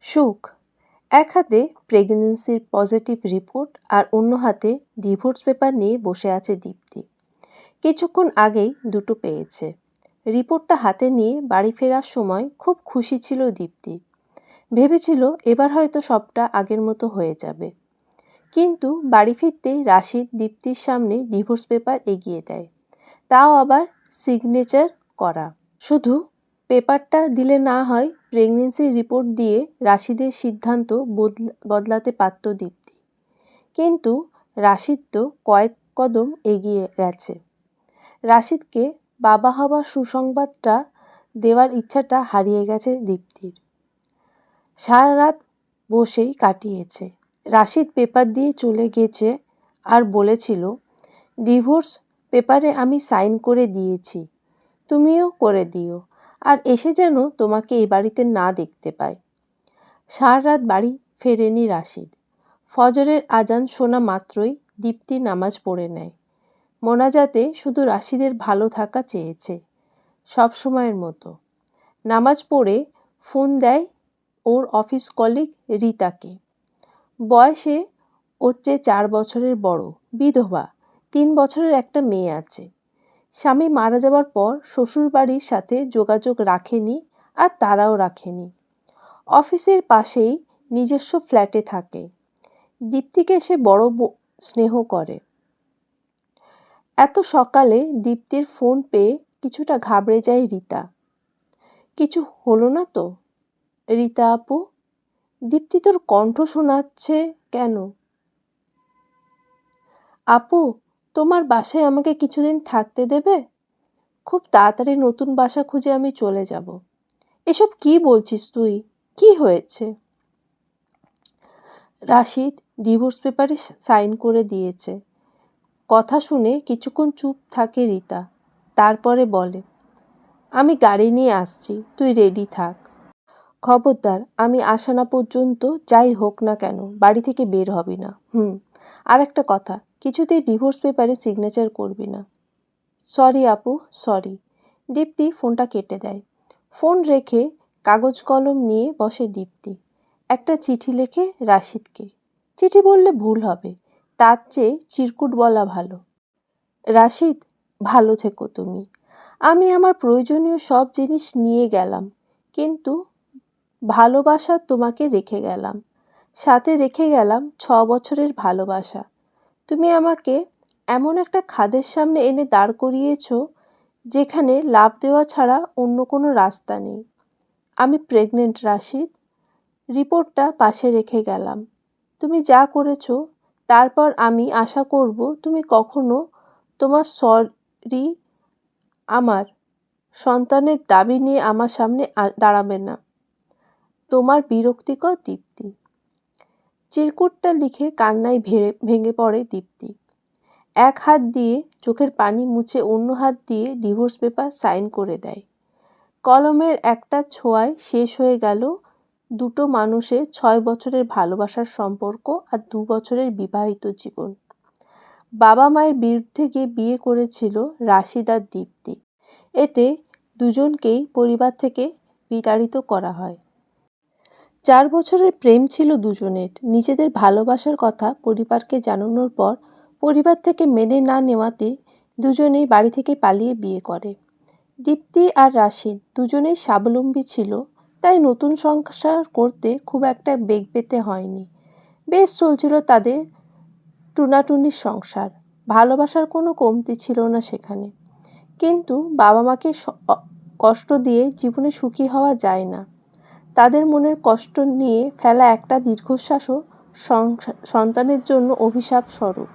সুখ। এক হাতে প্রেগন্যান্সির পজিটিভ রিপোর্ট আর অন্য হাতে ডিভোর্স পেপার নিয়ে বসে আছে দীপ্তি। কিছুক্ষণ আগেই দুটো পেয়েছে। রিপোর্টটা হাতে নিয়ে বাড়ি ফেরার সময় খুব খুশি ছিল দীপ্তি। ভেবেছিল এবার হয়তো সবটা আগের মতো হয়ে যাবে। কিন্তু বাড়ি ফিরতেই রাশিদ দীপ্তির সামনে ডিভোর্স পেপার এগিয়ে দেয়, তাও আবার সিগনেচার করা। শুধু পেপারটা দিলে না হয়, প্রেগন্যান্সির রিপোর্ট দিয়ে রাশিদের সিদ্ধান্ত বদলাতে পারত দীপ্তি। কিন্তু রাশিদ তো কয়েক কদম এগিয়ে গেছে। রাশিদকে বাবা হবার সুসংবাদটা দেওয়ার ইচ্ছাটা হারিয়ে গেছে দীপ্তির। সারা রাত বসেই কাটিয়েছে। রাশিদ পেপার দিয়ে চলে গেছে আর বলেছিল, ডিভোর্স পেপারে আমি সাইন করে দিয়েছি, তুমিও করে দিও, আর এসে যেন তোমাকে এই বাড়িতে না দেখতে পায়। সারা রাত বাড়ি ফেরেনি রাশিদ। ফজরের আজান শোনা মাত্রই দীপ্তি নামাজ পড়ে নেয়। মোনাজাতে শুধু রাশিদের ভালো থাকা চেয়েছে, সব সময়ের মতো। নামাজ পড়ে ফোন দেয় ওর অফিস কলিগ রীতাকে। বয়সে ওর চেয়ে 4 বছরের বড়, বিধবা, 3 বছরের একটা মেয়ে আছে। স্বামী মারা যাওয়ার পর শ্বশুরবাড়ির সাথে যোগাযোগ রাখেনি, আর তারাও রাখেনি। অফিসের পাশেই নিজস্ব ফ্ল্যাটে থাকে। দীপ্তিকে সে বড় স্নেহ করে। এত সকালে দীপ্তির ফোন পেয়ে কিছুটা ঘাবড়ে যায় রীতা। কিছু হলো না তো? রীতা আপু, দীপ্তি তোর কণ্ঠ শোনাচ্ছে কেন? আপু, তোমার বাসায় আমাকে কিছুদিন থাকতে দেবে? খুব তাড়াতাড়ি নতুন বাসা খুঁজে আমি চলে যাব। এসব কি বলছিস তুই? কি হয়েছে? রাশিদ ডিভোর্স পেপারে সাইন করে দিয়েছে। কথা শুনে কিছুক্ষণ চুপ থাকে রীতা, তারপরে বলে, আমি গাড়ি নিয়ে আসছি, তুই রেডি থাক। খবরদার, আমি আসা না পর্যন্ত যাই হোক না কেন বাড়ি থেকে বের হবি না। আর একটা কথা, কিছুতেই ডিভোর্স পেপারে সিগনেচার করবি না। সরি আপু, সরি। দীপ্তি ফোনটা কেটে দেয়। ফোন রেখে কাগজ কলম নিয়ে বসে দীপ্তি। একটা চিঠি লেখে রাশিদকে। চিঠি বললে ভুল হবে, তার চেয়ে চিরকুট বলা ভালো। রাশিদ, ভালো থেকো তুমি। আমি আমার প্রয়োজনীয় সব জিনিস নিয়ে গেলাম, কিন্তু ভালোবাসা তোমাকে রেখে গেলাম। সাথে রেখে গেলাম 6 বছরের ভালোবাসা। তুমি আমাকে এমন একটা খাদের সামনে এনে দাঁড় করিয়েছ, যেখানে লাফ দেওয়া ছাড়া অন্য কোনো রাস্তা নেই। আমি প্রেগনেন্ট রাশিদ। রিপোর্টটা পাশে রেখে গেলাম। তুমি যা করেছো, তারপর আমি আশা করব তুমি কখনো তোমার সরি আমার সন্তানের দাবি নিয়ে আমার সামনে দাঁড়াবে না। তোমার বিরক্তিকর দীপ্তি। চিরকুটটা লিখে কান্নায় ভেঙে পড়ে দীপ্তি। এক হাত দিয়ে চোখের পানি মুছে অন্য হাত দিয়ে ডিভোর্স পেপার সাইন করে দেয়। কলমের একটা ছোঁয়ায় শেষ হয়ে গেল দুটো মানুষের 6 বছরের ভালোবাসার সম্পর্ক আর 2 বছরের বিবাহিত জীবন। বাবা মায়ের বিরুদ্ধে গিয়ে বিয়ে করেছিল রাশিদ আর দীপ্তি। এতে দুজনকেই পরিবার থেকে বিতাড়িত করা হয়। 4 বছরের প্রেম ছিল দুজনের। নিজেদের ভালোবাসার কথা পরিবারকে জানানোর পর পরিবার থেকে মেনে না নেওয়াতে দুজনেই বাড়ি থেকে পালিয়ে বিয়ে করে। দীপ্তি আর রাশিদ দুজনেই স্বাবলম্বী ছিল, তাই নতুন সংসার করতে খুব একটা বেগ পেতে হয়নি। বেশ চলছিল তাদের টুনাটুনির সংসার। ভালোবাসার কোনো কমতি ছিল না সেখানে। কিন্তু বাবা মাকে কষ্ট দিয়ে জীবনে সুখী হওয়া যায় না। তাদের মনের কষ্ট নিয়ে ফেলা একটা দীর্ঘশ্বাসও সন্তানের জন্য অভিশাপ স্বরূপ।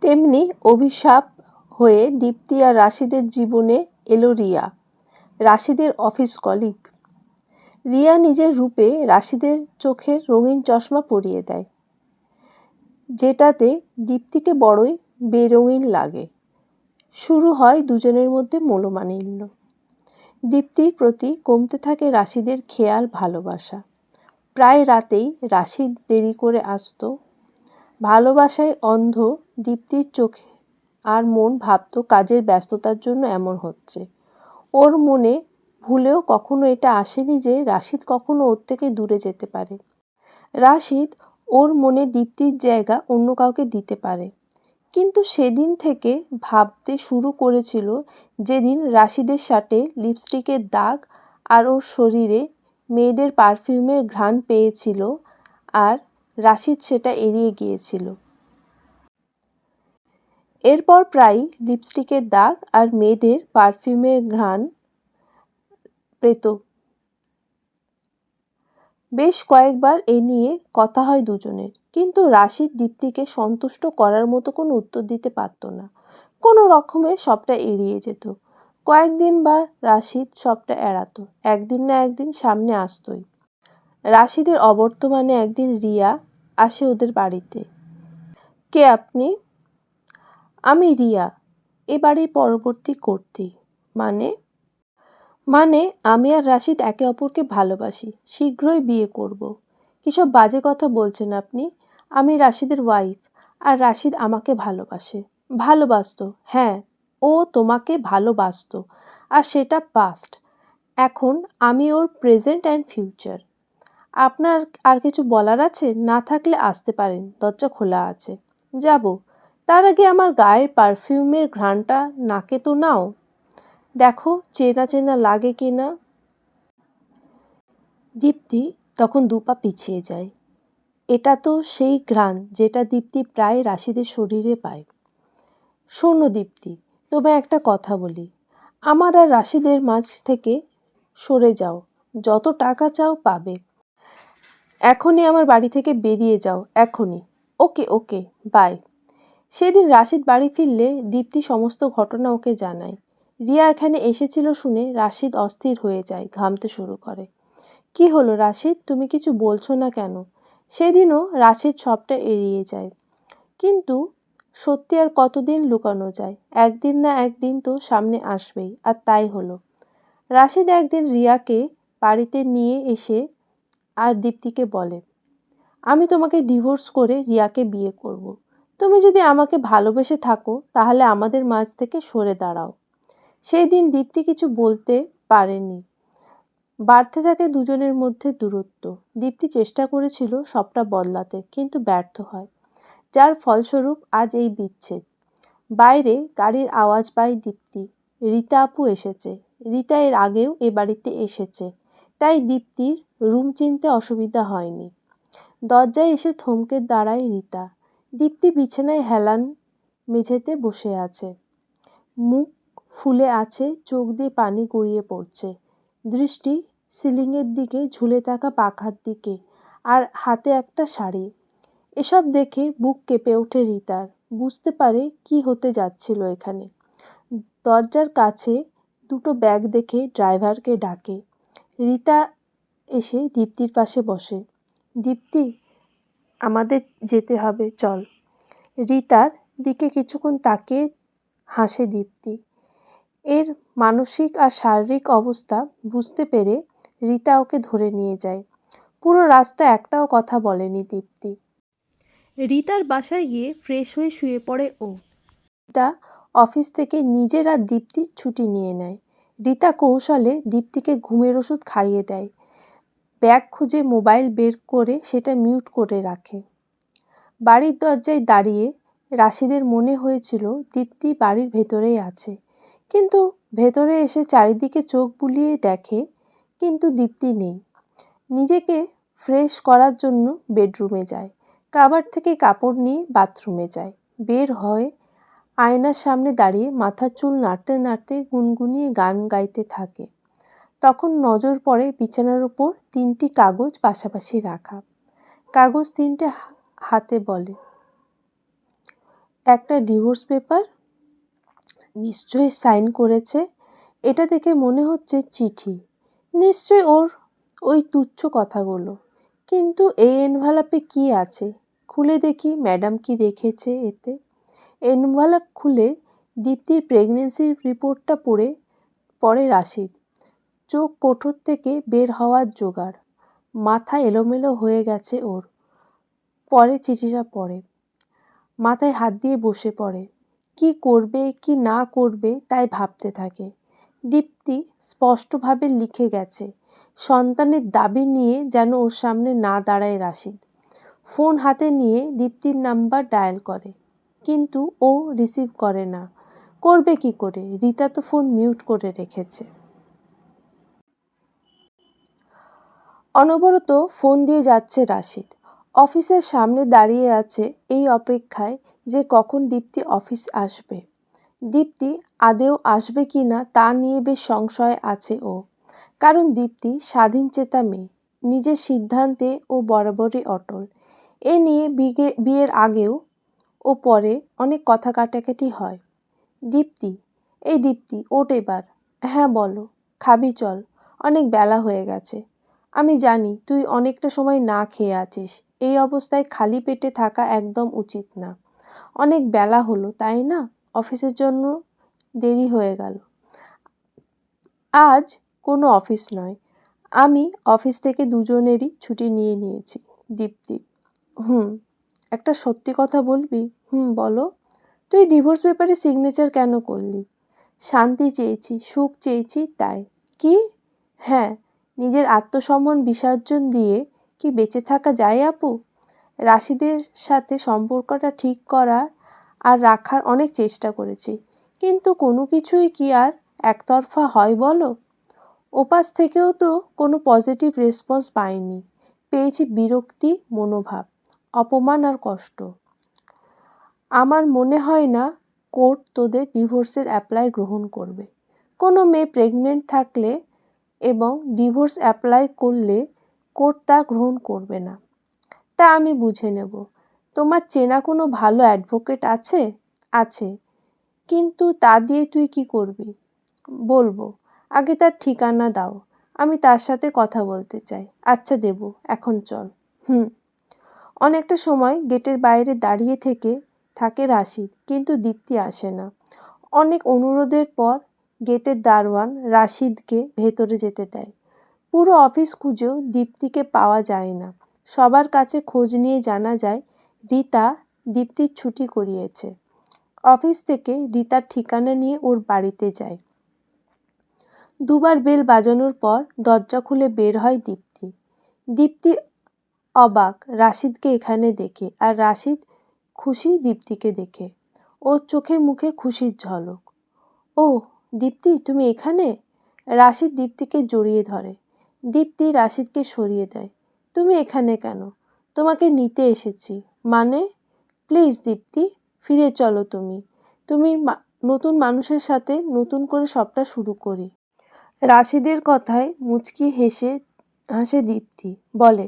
তেমনি অভিশাপ হয়ে দীপ্তি আর রাশিদের জীবনে এলো রিয়া, রাশিদের অফিস কলিগ। রিয়া নিজের রূপে রাশিদের চোখে রঙিন চশমা পরিয়ে দেয়, যেটাতে দীপ্তিকে বড়ই বেরঙিন লাগে। শুরু হয় দুজনের মধ্যে মনোমালিন্য। দীপ্তির প্রতি কমতে থাকে রাশিদের খেয়াল ভালোবাসা। প্রায় রাতেই রাশিদ দেরি করে আসতো। ভালোবাসায় অন্ধ দীপ্তির চোখে আর মন ভাবত কাজের ব্যস্ততার জন্য এমন হচ্ছে। ওর মনে ভুলেও কখনো এটা আসেনি যে রাশিদ কখনো ওর থেকে দূরে যেতে পারে। রাশিদ ওর মনে দীপ্তির জায়গা অন্য কাউকে দিতে পারে, কিন্তু সেদিন থেকে ভাবতে শুরু করেছিল যেদিন রাশিদের শার্টে লিপস্টিকের দাগ আর ওর শরীরে মেয়েদের পারফিউমের ঘ্রাণ পেয়েছিল, আর রাশিদ সেটা এড়িয়ে গিয়েছিল। এরপর প্রায়ই লিপস্টিকের দাগ আর মেয়েদের পারফিউমের ঘ্রাণ পেত। বেশ কয়েকবার এ নিয়ে কথা হয় দুজনের, কিন্তু রাশিদ দীপ্তিকে সন্তুষ্ট করার মতো কোনো উত্তর দিতে পারত না। কোনো রকমে সবটা এড়িয়ে যেত। কয়েকদিন বা রাশিদ সবটা এড়াতো, একদিন না একদিন সামনে আসতোই। রাশিদের অবর্তমানে একদিন রিয়া আসে ওদের বাড়িতে। কে আপনি? আমি রিয়া, এ বাড়ির পরবর্তী কর্ত্রী। মানে? মানে আমি আর রাশিদ একে অপরকে ভালোবাসি, শীঘ্রই বিয়ে করব। কিসব বাজে কথা বলছেন আপনি? আমি রাশিদের ওয়াইফ, আর রাশিদ আমাকে ভালোবাসে। ভালোবাসতো, হ্যাঁ, ও তোমাকে ভালোবাসতো, আর সেটা পাস্ট। এখন আমি ওর প্রেজেন্ট অ্যান্ড ফিউচার। আপনার আর কিছু বলার আছে? না থাকলে আসতে পারেন, দরজা খোলা আছে। যাব, তার আগে আমার গায়ের পারফিউমের ঘ্রাণটা নাকে তো নাও, দেখো চেনা চেনা লাগে কি না। দীপ্তি তখন দুপা পিছিয়ে যায়। এটা তো সেই ঘ্রাণ যেটা দীপ্তি প্রায় রাশিদের শরীরে পায়। শোনো দীপ্তি, তোমায় একটা কথা বলি, আমার আর রাশিদের মাঝ থেকে সরে যাও। যত টাকা চাও পাবে। এখনই আমার বাড়ি থেকে বেরিয়ে যাও, এখনই। ওকে ওকে, বাই। সেদিন রাশিদ বাড়ি ফিরলে দীপ্তি সমস্ত ঘটনা ওকে জানায়। রিয়া এখানে এসেছিল শুনে রাশিদ অস্থির হয়ে যায়, ঘামতে শুরু করে। কি হলো রাশিদ, তুমি কিছু বলছো না কেন? সেদিনও রাশিদ সবটা এড়িয়ে যায়, কিন্তু সত্যি আর কতদিন লুকানো যায়? একদিন না একদিন তো সামনে আসবেই, আর তাই হলো। রাশিদ একদিন রিয়াকে বাড়িতে নিয়ে এসে আর দীপ্তিকে বলে, আমি তোমাকে ডিভোর্স করে রিয়াকে বিয়ে করব। তুমি যদি আমাকে ভালোবেসে থাকো তাহলে আমাদের মাঝ থেকে সরে দাঁড়াও। সেই দিন দীপ্তি কিছু বলতে পারেনি। বাড়তে থাকে দুজনের মধ্যে দূরত্ব। দীপ্তি চেষ্টা করেছিল সবটা বদলাতে, কিন্তু ব্যর্থ হয়, যার ফলস্বরূপ আজ এই বিচ্ছেদ। বাইরে গাড়ির আওয়াজ পায় দীপ্তি। রীতা আপু এসেছে। রীতা এর আগেও এ বাড়িতে এসেছে, তাই দীপ্তির রুম চিনতে অসুবিধা হয়নি। দরজায় এসে থমকে দাঁড়ায় রীতা। দীপ্তি বিছানায় হেলান মেঝেতে বসে আছে। মুখ ফুলে আছে, চোখ দিয়ে পানি গড়িয়ে পড়ছে। দৃষ্টি সিলিংয়ের দিকে, ঝুলে থাকা পাখার দিকে, আর হাতে একটা শাড়ি। এসব দেখে বুক কেঁপে ওঠে রীতার। বুঝতে পারে কি হতে যাচ্ছিল এখানে। দরজার কাছে দুটো ব্যাগ দেখে ড্রাইভারকে ডাকে। রীতা এসে দীপ্তির পাশে বসে। দীপ্তি, আমাদের যেতে হবে, চল। রীতার দিকে কিছুক্ষণ তাকিয়ে হাসে দীপ্তি। এর মানসিক আর শারীরিক অবস্থা বুঝতে পেরে রীতা ওকে ধরে নিয়ে যায়। পুরো রাস্তা একটাও কথা বলেনি দীপ্তি। রীতার বাসায় গিয়ে ফ্রেশ হয়ে শুয়ে পড়ে ও। রীতা অফিস থেকে নিজের আর দীপ্তির ছুটি নিয়ে নেয়। রীতা কৌশলে দীপ্তিকে ঘুমের ওষুধ খাইয়ে দেয়। ব্যাগ খুঁজে মোবাইল বের করে সেটা মিউট করে রাখে। বাড়ির দরজায় দাঁড়িয়ে রাশিদের মনে হয়েছিল দীপ্তি বাড়ির ভেতরেই আছে, কিন্তু ভেতরে এসে চারিদিকে চোখ বুলিয়ে দেখে, কিন্তু দীপ্তি নেই। নিজেকে ফ্রেশ করার জন্য বেডরুমে যায়। কাভার থেকে কাপড় নিয়ে বাথরুমে যায়। বের হয়ে আয়নার সামনে দাঁড়িয়ে মাথার চুল নাড়তে নাড়তে গুনগুনিয়ে গান গাইতে থাকে। তখন নজর পড়ে বিছানার উপর 3টি কাগজ পাশাপাশি রাখা। কাগজ 3টে হাতে বলে, একটা ডিভোর্স পেপার, নিশ্চয়ই সাইন করেছে। এটা দেখে মনে হচ্ছে চিঠি, নিশ্চয় ওর ওই তুচ্ছ কথাগুলো। কিন্তু এই এনভেলপে কি আছে? খুলে দেখি ম্যাডাম কি রেখেছে এতে। এনভেলপ খুলে দীপ্তির প্রেগনেন্সির রিপোর্টটা পড়ে রাশিদ। চোখ কোঠর থেকে বের হওয়ার জোগাড়। মাথা এলোমেলো হয়ে গেছে ওর। পরে চিঠিটা পড়ে, মাথায় হাত দিয়ে বসে পড়ে। কি করবে কি না করবে তাই ভাবতে থাকে। দীপ্তি স্পষ্টভাবে লিখে গেছে, সন্তানের দাবি নিয়ে যেন ওর সামনে না দাঁড়ায় রাশিদ। ফোন হাতে নিয়ে দীপ্তির নাম্বার ডায়াল করে, কিন্তু ও রিসিভ করে না। করবে কি করে? রীতা তো ফোন মিউট করে রেখেছে। অনবরত ফোন দিয়ে যাচ্ছে রাশিদ। অফিসের সামনে দাঁড়িয়ে আছে এই অপেক্ষায় যে কখন দীপ্তি অফিস আসবে। দীপ্তি আদেও আসবে কি না তা নিয়ে বেশ সংশয় আছে ও। কারণ দীপ্তি স্বাধীনচেতা মেয়ে, নিজের সিদ্ধান্তে ও বরাবরই অটল। এ নিয়ে বিয়ের আগেও ও পরে অনেক কথা কাটাকাটি হয়। দীপ্তি, এই দীপ্তি, ওঠ এবার। হ্যাঁ বলো। খাবি চল, অনেক বেলা হয়ে গেছে। আমি জানি তুই অনেকটা সময় না খেয়ে আছিস, এই অবস্থায় খালি পেটে থাকা একদম উচিত না। অনেক বেলা হলো তাই না? অফিসের জন্য দেরি হয়ে গেল। আজ কোনো অফিস নয়, আমি অফিস থেকে দুজনেরই ছুটি নিয়ে নিয়েছি। দীপ্তি, একটা সত্যি কথা বলবি? বলো। তুই ডিভোর্স পেপারে সিগনেচার কেন করলি? শান্তি চেয়েছি, সুখ চেয়েছি, তাই। কি? হ্যাঁ, নিজের আত্মসম্মান বিসর্জন দিয়ে কি বেঁচে থাকা যায় আপু? রাশিদের সাথে সম্পর্কটা ঠিক করার আর রাখার অনেক চেষ্টা করেছি, কিন্তু কোনো কিছুই কি আর একতরফা হয় বলো? ওপাশ থেকেও তো কোনো পজিটিভ রেসপন্স পাইনি। পেয়েছি বিরক্তি, মনোভাব, অপমান আর কষ্ট। আমার মনে হয় না কোর্ট তোদের ডিভোর্সের অ্যাপ্লাই গ্রহণ করবে। কোনো মেয়ে প্রেগনেন্ট থাকলে এবং ডিভোর্স অ্যাপ্লাই করলে কোর্ট তা গ্রহণ করবে না। তা আমি বুঝে নেব। তোমার চেনা কোনো ভালো অ্যাডভোকেট আছে? আছে, কিন্তু তা দিয়ে তুই কি করবি? বলবো। আগে তার ঠিকানা দাও, আমি তার সাথে কথা বলতে চাই। আচ্ছা দেব, এখন চল। অনেকটা সময় গেটের বাইরে দাঁড়িয়ে থাকে রাশিদ, কিন্তু দীপ্তি আসে না। অনেক অনুরোধের পর গেটের দারোয়ান রাশিদকে ভেতরে যেতে দেয়। পুরো অফিস খুঁজেও দীপ্তিকে পাওয়া যায় না। সবার কাছে খোঁজ নিয়ে জানা যায় রীতা দীপ্তির ছুটি করিয়েছে। অফিস থেকে রীতার ঠিকানা নিয়ে ওর বাড়িতে যায়। দুবার বেল বাজানোর পর দরজা খুলে বের হয় দীপ্তি। দীপ্তি অবাক রাশিদকে এখানে দেখে, আর রাশিদ খুশি দীপ্তিকে দেখে। ওর চোখে মুখে খুশির ঝলক। ও দীপ্তি, তুমি এখানে? রাশিদ দীপ্তিকে জড়িয়ে ধরে। দীপ্তি রাশিদকে সরিয়ে দেয়। তুমি এখানে কেন? তোমাকে নিতে এসেছি। মানে? প্লিজ দীপ্তি, ফিরে চলো। তুমি নতুন মানুষের সাথে নতুন করে সবটা শুরু করি। রাশিদের কথায় মুচকি হাসে দীপ্তি, বলে,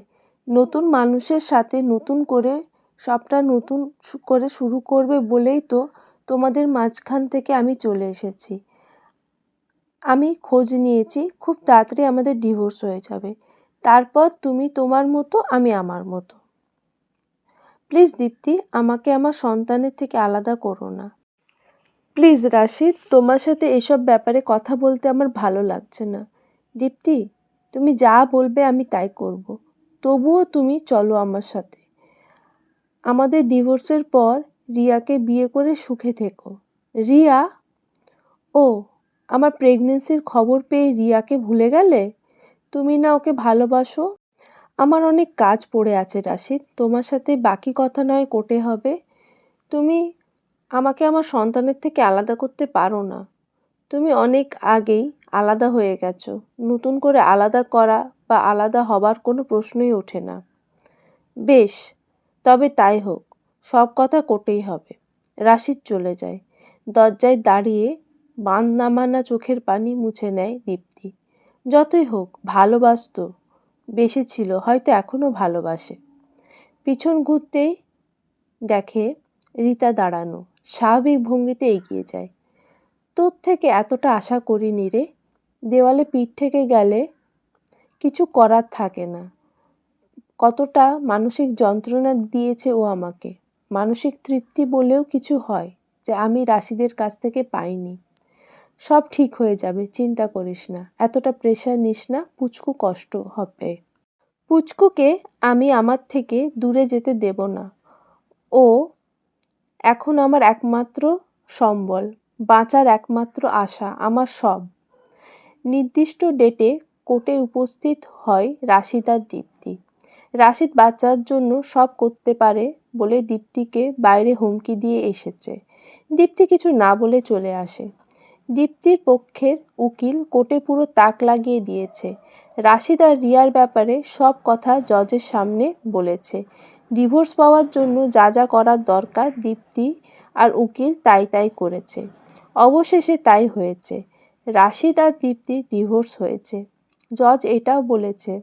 নতুন মানুষের সাথে নতুন করে সবটা নতুন করে শুরু করবে বলেই তো তোমাদের মাঝখান থেকে আমি চলে এসেছি। আমি খোঁজ নিয়েছি, খুব তাড়াতাড়ি আমাদের ডিভোর্স হয়ে যাবে। তারপর তুমি তোমার মতো, আমি আমার মতো। প্লিজ দীপ্তি, আমাকে আমার সন্তানের থেকে আলাদা করো না। প্লিজ রাশিদ, তোমার সাথে এসব ব্যাপারে কথা বলতে আমার ভালো লাগছে না। দীপ্তি, তুমি যা বলবে আমি তাই করব। তবুও তুমি চলো আমার সাথে। আমাদের ডিভোর্সের পর রিয়াকে বিয়ে করে সুখে থেকো। রিয়া? ও, আমার প্রেগনেন্সির খবর পেয়ে রিয়াকে ভুলে গেলে? তুমি না ওকে ভালোবাসো? আমার অনেক কাজ পড়ে আছে রাশিদ, তোমার সাথে বাকি কথা নয় কোর্টে হবে। তুমি আমাকে আমার সন্তানের থেকে আলাদা করতে পারো না। তুমি অনেক আগেই আলাদা হয়ে গেছো। নতুন করে আলাদা করা বা আলাদা হবার কোনো প্রশ্নই ওঠে না। বেশ, তবে তাই হোক, সব কথা কোর্টেই হবে। রাশিদ চলে যায়। দরজায় দাঁড়িয়ে বাঁধ নামানা চোখের পানি মুছে নেয় দীপ্তি। যতই হোক, ভালোবাসতো, বেসেছিল, হয়তো এখনও ভালোবাসে। পিছন ঘুরতেই দেখে রীতা দাঁড়ানো, স্বাভাবিক ভঙ্গিতে এগিয়ে যায়। তোর থেকে এতটা আশা করিনি রে। দেওয়ালে পিঠ থেকে গেলে কিছু করার থাকে না। কতটা মানসিক যন্ত্রণা দিয়েছে ও আমাকে। মানসিক তৃপ্তি বলেও কিছু হয় যে আমি রাশিদের কাছ থেকে পাইনি। সব ঠিক হয়ে যাবে, চিন্তা করিস না, এতটা প্রেশার নিস না, পুচকু কষ্ট হবে। পুচকুকে আমি আমার থেকে দূরে যেতে দেব না। ও এখন আমার একমাত্র সম্বল, বাঁচার একমাত্র আশা, আমার সব। নির্দিষ্ট ডেটে কোর্টে উপস্থিত হয় রাশিদ আর দীপ্তি। রাশিদ বাচ্চার জন্য সব করতে পারে বলে দীপ্তিকে বাইরে হুমকি দিয়ে এসেছে। দীপ্তি কিছু না বলে চলে আসে। দীপ্তির পক্ষের উকিল কোর্টে পুরো তাক লাগিয়ে দিয়েছে। রাশিদ আর রিয়ার ব্যাপারে সব কথা জজের সামনে বলেছে। ডিভোর্স পাওয়ার জন্য যা যা করার দরকার দীপ্তি আর উকিল তাই তাই করেছে। অবশেষে তাই হয়েছে। রাশিদ আর দীপ্তির ডিভোর্স হয়েছে। জজ এটাও বলেছে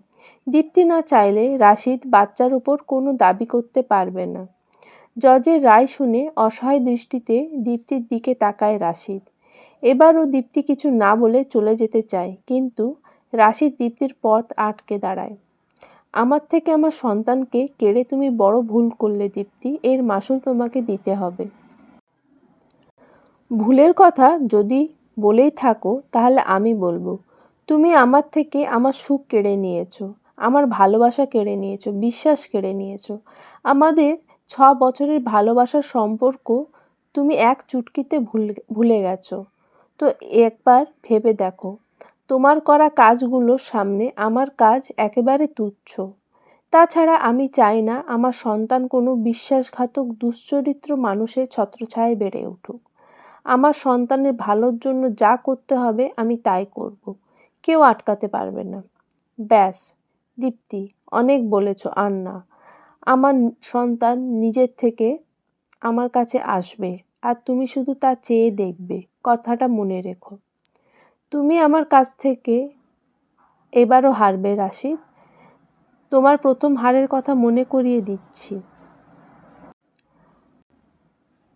দীপ্তি না চাইলে রাশিদ বাচ্চার উপর কোনো দাবি করতে পারবে না। জজের রায় শুনে অসহায় দৃষ্টিতে দীপ্তির দিকে তাকায় রাশিদ। এবারও দীপ্তি কিছু না বলে চলে যেতে চায়, কিন্তু রাশিদ দীপ্তির পথ আটকে দাঁড়ায়। আমার থেকে আমার সন্তানকে কেড়ে তুমি বড় ভুল করলে দীপ্তি, এর মাসুল তোমাকে দিতে হবে। ভুলের কথা যদি বলেই থাকো তাহলে আমি বলবো, তুমি আমার থেকে আমার সুখ কেড়ে নিয়েছো, আমার ভালোবাসা কেড়ে নিয়েছো, বিশ্বাস কেড়ে নিয়েছো। আমাদের 6 বছরের ভালোবাসার সম্পর্ক তুমি এক চুটকিতে ভুলে গেছো। তো একবার ভেবে দেখো, তোমার করা কাজগুলোর সামনে আমার কাজ একেবারে তুচ্ছ। তাছাড়া আমি চাই না আমার সন্তান কোনো বিশ্বাসঘাতক দুশ্চরিত্র মানুষের ছত্রছায়ায় বেড়ে উঠুক। আমার সন্তানের ভালোর জন্য যা করতে হবে আমি তাই করব। কেউ আটকাতে পারবে না। ব্যাস দীপ্তি, অনেক বলেছ, আর না। আমার সন্তান নিজের থেকে আমার কাছে আসবে, আর তুমি শুধু তা চেয়ে দেখবে। কথাটা মনে রেখো। তুমি আমার কাছ থেকে এবারও হারবে রাশিদ। তোমার প্রথম হারের কথা মনে করিয়ে দিচ্ছি।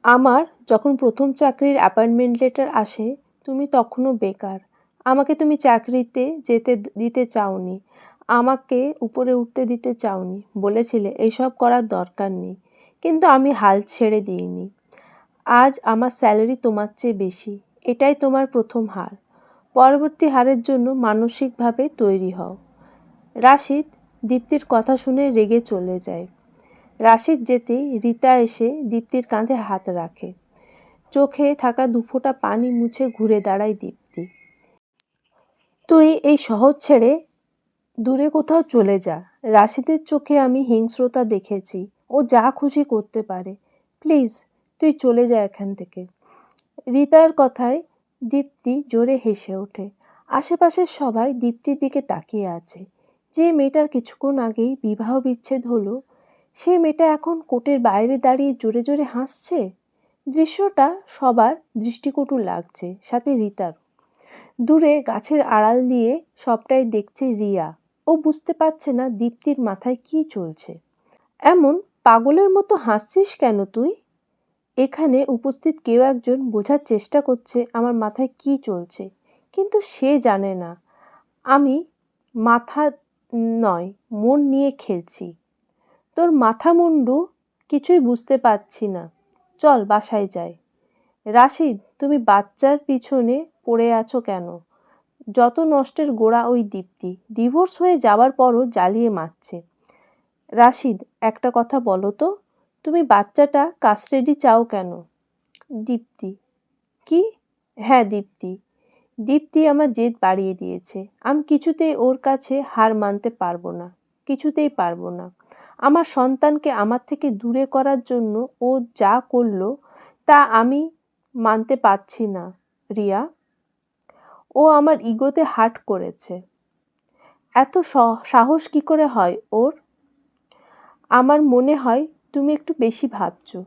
আমার যখন প্রথম চাকরির অ্যাপয়েন্টমেন্ট লেটার আসে তুমি তখনও বেকার। আমাকে তুমি চাকরিতে যেতে দিতে চাওনি, আমাকে উপরে উঠতে দিতে চাওনি, বলেছিলে এসব করার দরকার নেই। কিন্তু আমি হাল ছেড়ে দিইনি। আজ আমার স্যালারি তোমার চেয়ে বেশি। এটাই তোমার প্রথম হার। পরবর্তী হারের জন্য মানসিকভাবে তৈরি হও। রাশিদ দীপ্তির কথা শুনে রেগে চলে যায়। রাশিদ যেতেই রীতা এসে দীপ্তির কাঁধে হাত রাখে। চোখে থাকা দুফোঁটা পানি মুছে ঘুরে দাঁড়ায় দীপ্তি। তুই এই শহর ছেড়ে দূরে কোথাও চলে যা। রাশিদের চোখে আমি হিংস্রতা দেখেছি। ও যা খুশি করতে পারে। প্লিজ তুই চলে যা এখান থেকে। রীতার কথায় দীপ্তি জোরে হেসে ওঠে। আশেপাশের সবাই দীপ্তির দিকে তাকিয়ে আছে। যে মেয়েটার কিছুক্ষণ আগেই বিবাহ বিচ্ছেদ হলো, সে মেয়েটা এখন কোর্টের বাইরে দাঁড়িয়ে জোরে জোরে হাসছে। দৃশ্যটা সবার দৃষ্টিকটু লাগছে, সাথে রীতার। দূরে গাছের আড়াল দিয়ে সবটাই দেখছে রিয়া। ও বুঝতে পারছে না দীপ্তির মাথায় কি চলছে। এমন পাগলের মতো হাসছিস কেন তুই? এখানে উপস্থিত কেউ একজন বোঝার চেষ্টা করছে আমার মাথায় কি চলছে, কিন্তু সে জানে না আমি মাথা নয় মন নিয়ে খেলছি। তোর মাথা মুন্ডু কিছুই বুঝতে পারছি না। চল বাসায় যাই। রাশিদ, তুমি বাচ্চার পিছনে পড়ে আছো কেন? যত নষ্টের গোড়া ওই দীপ্তি। ডিভোর্স হয়ে যাওয়ার পরও জ্বালিয়ে মারছে। রাশিদ, একটা কথা বলো তো, তুমি বাচ্চাটা কাস্টাডি চাও কেন? দীপ্তি, কি? হ্যাঁ দীপ্তি। দীপ্তি আমার জেদ বাড়িয়ে দিয়েছে। আমি কিছুতেই ওর কাছে হার মানতে পারবো না, কিছুতেই পারবো না। আমার সন্তানকে আমার থেকে দূরে করার জন্য ও যা করলো তা আমি মানতে পারছি না রিয়া। ও আমার ইগোতে হার্ট করেছে। এত সাহস কি করে হয় ওর? আমার মনে হয় তুমি একটু বেশি ভাবছো।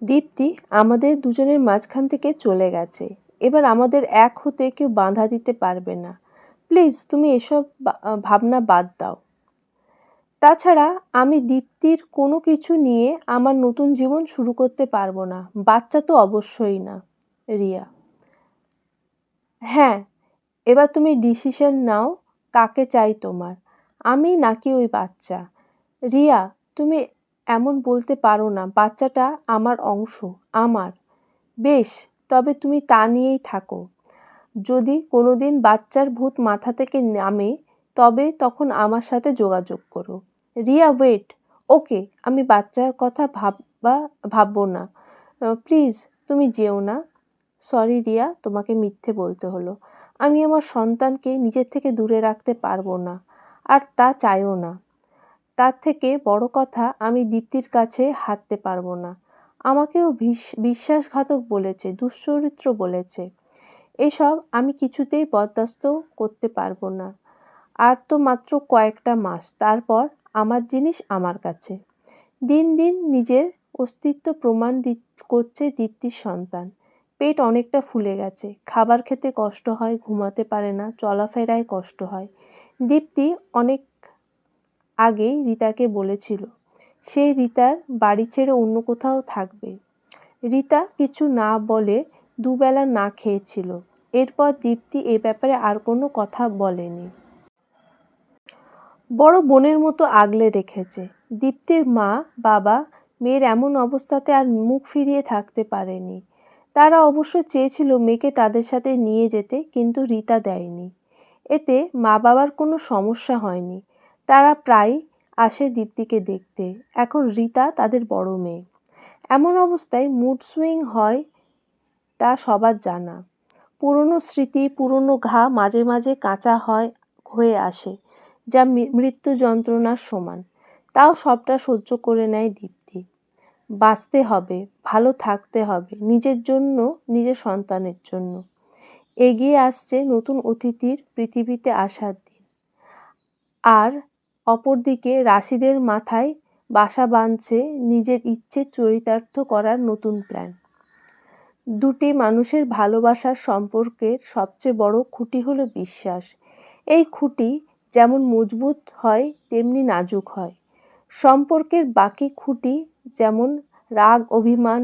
দীপ্তি আমাদের দুজনের মাঝখান থেকে চলে গেছে। এবার আমাদের এক হতে কেউ বাধা দিতে পারবে না। প্লিজ তুমি এসব ভাবনা বাদ দাও। তাছাড়া আমি দীপ্তির কোনো কিছু নিয়ে আমার নতুন জীবন শুরু করতে পারবো না। বাচ্চা তো অবশ্যই না। রিয়া, হ্যাঁ, এবার তুমি ডিসিশন নাও, কাকে চাই তোমার, আমি নাকি ওই বাচ্চা? রিয়া, তুমি এমন বলতে পারো না। বাচ্চাটা আমার অংশ, আমার। বেশ, তবে তুমি তা নিয়েই থাকো। যদি কোনোদিন বাচ্চার ভূত মাথা থেকে নামে তবে তখন আমার সাথে যোগাযোগ করো। রিয়া ওয়েট। ওকে, আমি বাচ্চার কথা ভাববো না। প্লিজ তুমি যেও না। সরি রিয়া, তোমাকে মিথ্যে বলতে হলো। আমি আমার সন্তানকে নিজের থেকে দূরে রাখতে পারবো না, আর তা চাইও না। তার থেকে বড় কথা, আমি দীপ্তির কাছে হারতে পারবো না। আমাকেও বিশ্বাসঘাতক বলেছে, দুশ্চরিত্র বলেছে। এসব আমি কিছুতেই বরদাস্ত করতে পারবো না। আর তো মাত্র কয়েকটা মাস, তারপর আমার জিনিস আমার কাছে। দিন দিন নিজের অস্তিত্ব প্রমাণ করছে দীপ্তির সন্তান। পেট অনেকটা ফুলে গেছে, খাবার খেতে কষ্ট হয়, ঘুমাতে পারে না, চলাফেরায় কষ্ট হয়। দীপ্তি অনেক আগেই রিতাকে বলেছিল সে রিতার বাড়ি ছেড়ে অন্য কোথাও থাকবে। রিতা কিছু না বলে দুবেলা না খেয়েছিল। এরপর দীপ্তি এ ব্যাপারে আর কোনো কথা বলেনি। বড় বোনের মতো আগলে রেখেছে। দীপ্তির মা বাবা মেয়ের এমন অবস্থাতে আর মুখ ফিরিয়ে থাকতে পারেনি। তারা অবশ্য চেয়েছিল মেয়েকে তাদের সাথে নিয়ে যেতে, কিন্তু রিতা দেয়নি। এতে মা বাবার কোনো সমস্যা হয়নি। তারা প্রায় আসে দীপ্তিকে দেখতে। এখন রিতা তাদের বড় মেয়ে। এমন অবস্থায় মুড সুইং হয় তা সবার জানা। পুরনো স্মৃতি, পুরনো ঘা মাঝে মাঝে কাঁচা হয়ে আসে, যা মৃত্যু যন্ত্রণার সমান। তাও সবটা সহ্য করে নেয় দীপ্তি। বাঁচতে হবে, ভালো থাকতে হবে, নিজের জন্য, নিজের সন্তানের জন্য। এগিয়ে আসছে নতুন অতিথির পৃথিবীতে আসার দিন। আর অপরদিকে রাশিদের মাথায় বাসা বাঁধছে নিজের ইচ্ছে চরিতার্থ করার নতুন প্ল্যান। দুটি মানুষের ভালোবাসার সম্পর্কের সবচেয়ে বড় খুঁটি হলো বিশ্বাস। এই খুঁটি যেমন মজবুত হয় তেমনি নাজুক হয়। সম্পর্কের বাকি খুঁটি যেমন রাগ অভিমান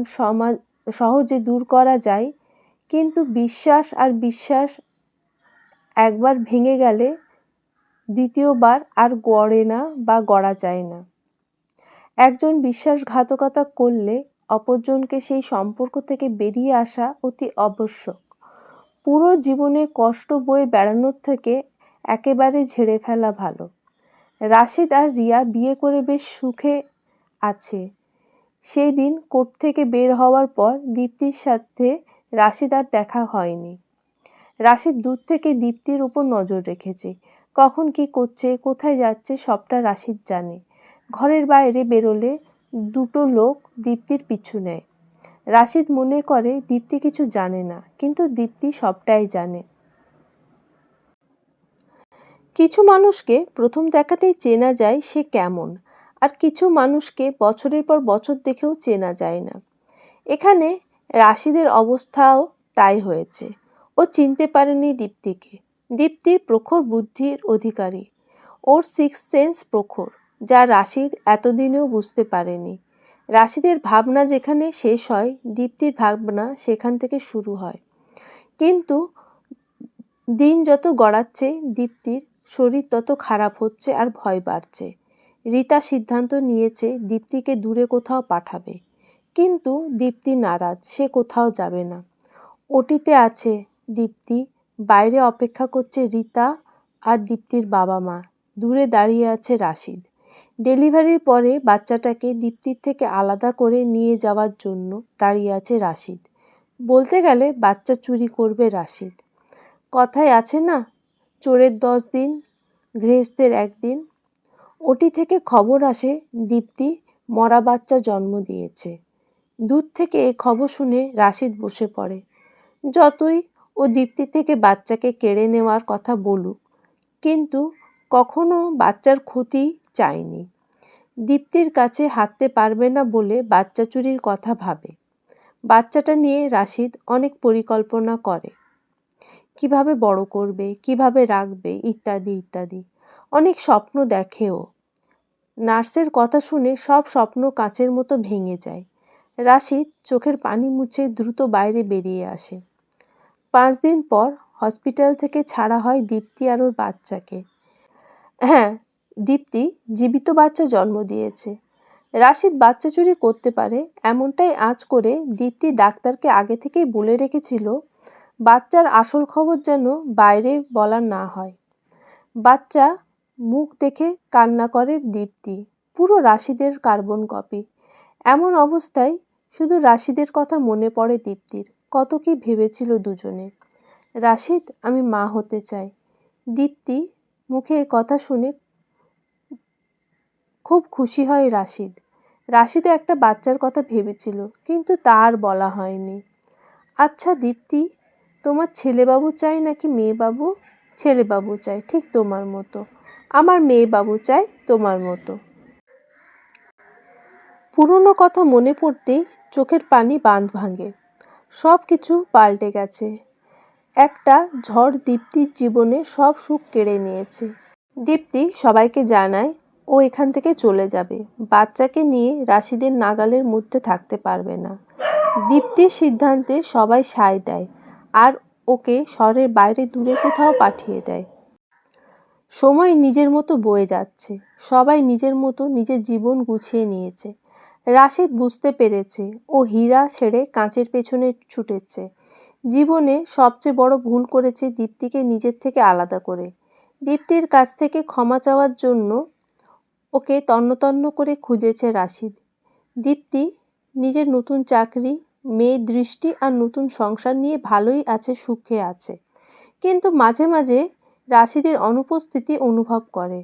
সহজে দূর করা যায়, কিন্তু বিশ্বাস একবার ভেঙে গেলে দ্বিতীয়বার আর গড়ে না বা গড়া যায় না। একজন বিশ্বাসঘাতকতা করলে অপরজনকে সেই সম্পর্ক থেকে বেরিয়ে আসা অতি আবশ্যক। পুরো জীবনে কষ্ট বয়ে বেড়ানোর থেকে একেবারে ঝেড়ে ফেলা ভালো। রাশিদ আর রিয়া বিয়ে করে বেশ সুখে আছে। সেই দিন কোর্ট থেকে বের হওয়ার পর দীপ্তির সাথে রাশিদ আর দেখা হয়নি। রাশিদ দূর থেকে দীপ্তির উপর নজর রেখেছে। কখন কি করছে, কোথায় যাচ্ছে, সবটা রাশিদ জানে। ঘরের বাইরে বেরোলে দুটো লোক দীপ্তির পিছু নেয়। রাশিদ মনে করে দীপ্তি কিছু জানে না, কিন্তু দীপ্তি সবটাই জানে। কিছু মানুষকে প্রথম দেখাতেই চেনা যায় সে কেমন, আর কিছু মানুষকে বছরের পর বছর দেখেও চেনা যায় না। এখানে রাশিদের অবস্থাও তাই হয়েছে। ও চিনতে পারেনি দীপ্তিকে। দীপ্তি প্রখর বুদ্ধির অধিকারী। ওর সিক্স সেন্স প্রখর, যা রাশিদ এতদিনেও বুঝতে পারেনি। রাশিদের ভাবনা যেখানে শেষ হয়, দীপ্তির ভাবনা সেখান থেকে শুরু হয়। কিন্তু দিন যত গড়াচ্ছে দীপ্তির শরীর তত খারাপ হচ্ছে আর ভয় বাড়ছে। রিতা সিদ্ধান্ত নিয়েছে দীপ্তিকে দূরে কোথাও পাঠাবে, কিন্তু দীপ্তি নারাজ, সে কোথাও যাবে না। ওটিতে আছে দীপ্তি, বাইরে অপেক্ষা করছে রিতা আর দীপ্তির বাবা মা, দূরে দাঁড়িয়ে আছে রাশিদ। ডেলিভারির পরে বাচ্চাটাকে দীপ্তির থেকে আলাদা করে নিয়ে যাওয়ার জন্য দাঁড়িয়ে আছে রাশিদ। বলতে গেলে বাচ্চা চুরি করবে রাশিদ। কথায় আছে না, চোরের 10 দিন, গৃহস্থের 1 দিন। ওটি থেকে খবর আসে দীপ্তি মরা বাচ্চা জন্ম দিয়েছে। দূর থেকে এ খবর শুনে রাশিদ বসে পড়ে। যতই ও দীপ্তি থেকে বাচ্চাকে কেড়ে নেওয়ার কথা বলুক, কিন্তু কখনো বাচ্চার ক্ষতি চায়নি। দীপ্তির কাছে হাঁটতে পারবে না বলে বাচ্চা চুরির কথা ভাবে। বাচ্চাটা নিয়ে রাশিদ অনেক পরিকল্পনা করে, কিভাবে বড় করবে, কিভাবে রাখবে, ইত্যাদি ইত্যাদি। অনেক স্বপ্ন দেখেও। নার্সের কথা শুনে সব স্বপ্ন কাঁচের মতো ভেঙে যায়। রাশিদ চোখের পানি মুছে দ্রুত বাইরে বেরিয়ে আসে। 5 দিন পর হসপিটাল থেকে ছাড়া হয় দীপ্তি আর ওর বাচ্চাকে। হ্যাঁ, দীপ্তি জীবিত বাচ্চা জন্ম দিয়েছে। রাশিদ বাচ্চা চুরি করতে পারে এমনটাই আঁচ করে দীপ্তি ডাক্তারকে আগে থেকেই বলে রেখেছিল বাচ্চার আসল খবর যেন বাইরে বলা না হয়। বাচ্চা মুখ দেখে কান্না করে দীপ্তি, পুরো রাশিদের কার্বন কপি। এমন অবস্থায় শুধু রাশিদের কথা মনে পড়ে দীপ্তির। কত কি ভেবেছিল দুজনে। রাশিদ, আমি মা হতে চাই। দীপ্তি মুখে এ কথা শুনে খুব খুশি হয় রাশিদ। রাশিদও একটা বাচ্চার কথা ভেবেছিল, কিন্তু তার বলা হয়নি। আচ্ছা দীপ্তি, তোমার ছেলেবাবু চাই নাকি মেয়েবাবু? ছেলেবাবু চাই, ঠিক তোমার মতো। আমার মেয়েবাবু চাই তোমার মতো। পুরনো কথা মনে পড়তেই চোখের পানি বাঁধ ভাঙে। সব কিছু পাল্টে গেছে। একটা ঝড় দীপ্তির জীবনে সব সুখ কেড়ে নিয়েছে। দীপ্তি সবাইকে জানায় ও এখান থেকে চলে যাবে। বাচ্চাকে নিয়ে রাশিদের নাগালের মধ্যে থাকতে পারবে না। দীপ্তির সিদ্ধান্তে সবাই সায় দেয় আর ওকে শহরের বাইরে দূরে কোথাও পাঠিয়ে দেয়। সময় নিজের মতো বয়ে যাচ্ছে। সবাই নিজের মতো নিজের জীবন গুছিয়ে নিয়েছে। রাশিদ বুঝতে পেরেছে ও হীরা ছেড়ে কাঁচের পেছনে ছুটেছে। জীবনে সবচেয়ে বড় ভুল করেছে দীপ্তিকে নিজের থেকে আলাদা করে। দীপ্তির কাছ থেকে ক্ষমা চাওয়ার জন্য ওকে তন্ন করে খুঁজেছে রাশিদ। দীপ্তি নিজের নতুন চাকরি, মেয়ে দৃষ্টি আর নতুন সংসার নিয়ে ভালোই আছে, সুখে আছে। কিন্তু মাঝে মাঝে রাশিদের অনুপস্থিতি অনুভব করে।